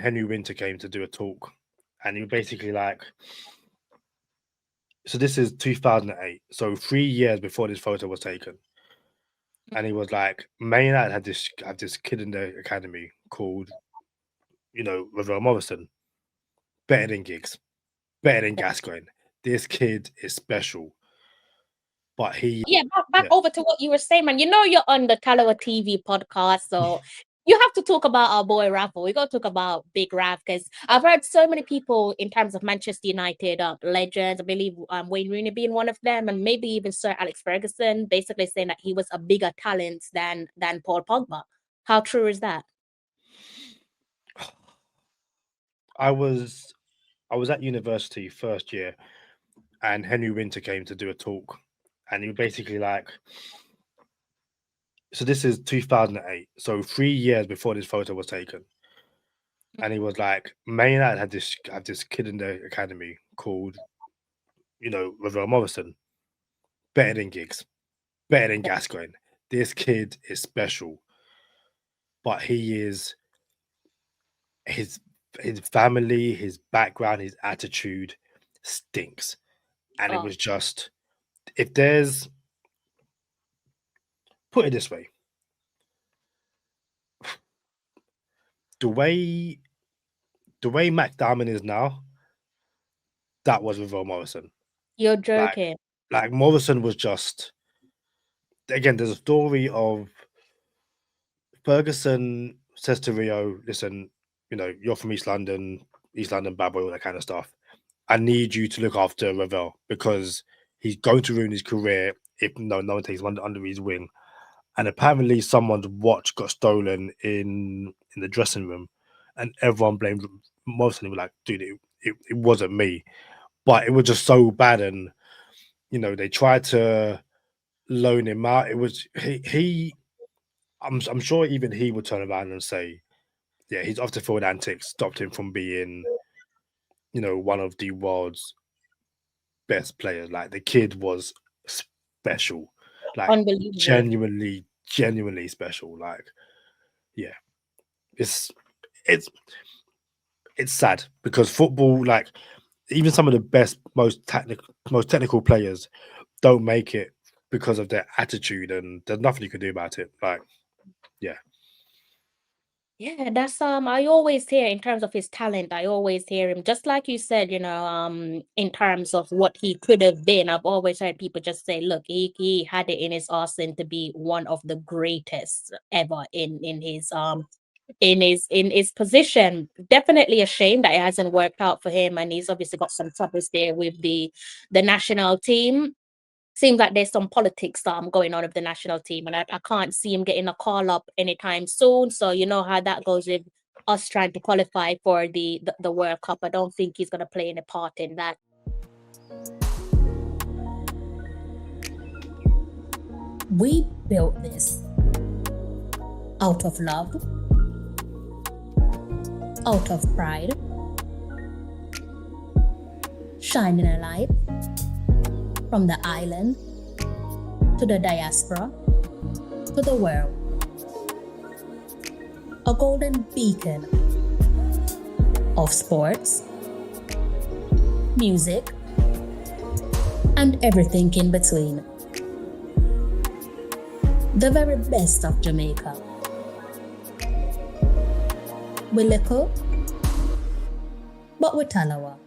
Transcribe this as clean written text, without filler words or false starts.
Henry Winter came to do a talk, and he was basically like, so this is 2008, so 3 years before this photo was taken, and he was like, Man Utd had this kid in the academy called, Ravel Morrison, better than Giggs, better than Gascoigne. This kid is special, but he, Yeah, back over to what you were saying, man. You know you're on the Talawa TV podcast, so you have to talk about our boy Ravel. We got to talk about Big Rav, because I've heard so many people in terms of Manchester United legends. I believe Wayne Rooney being one of them, and maybe even Sir Alex Ferguson, basically saying that he was a bigger talent than Paul Pogba. How true is that? I was at university first year, and Henry Winter came to do a talk, and he was basically like, so this is 2008, so 3 years before this photo was taken, and he was like, Man Utd had this kid in the academy called, Ravel Morrison, better than Giggs, better than Gascoigne. This kid is special, but his family, his background, his attitude stinks. And it was just, if there's, put it this way, the way Mac Diamond is now, that was Ravel Morrison. You're joking. Like Morrison was just, again, there's a story of Ferguson says to Rio, listen, you're from East London bad boy, all that kind of stuff. I need you to look after Ravel because he's going to ruin his career if no one takes him under his wing. And apparently someone's watch got stolen in the dressing room, and everyone blamed Morrison. He was like, dude, it wasn't me. But it was just so bad, and they tried to loan him out. It was I'm sure even he would turn around and say, yeah, his off the field antics stopped him from being, one of the world's best players. Like the kid was special, like Unbelievable. genuinely special. Like, yeah, it's sad because football, like even some of the best, most technical players don't make it because of their attitude, and there's nothing you can do about it. Like, yeah. Yeah, that's I always hear in terms of his talent, I always hear him, just like you said, in terms of what he could have been. I've always heard people just say, look, he had it in his arsenal to be one of the greatest ever in his position. Definitely a shame that it hasn't worked out for him, and he's obviously got some troubles there with the national team. Seems like there's some politics going on with the national team, and I can't see him getting a call up anytime soon. So you know how that goes with us trying to qualify for the World Cup. I don't think he's going to play any part in that. We built this out of love, out of pride, shining a light from the island to the diaspora to the world. A golden beacon of sports, music, and everything in between. The very best of Jamaica. We're little, but we're Talawa.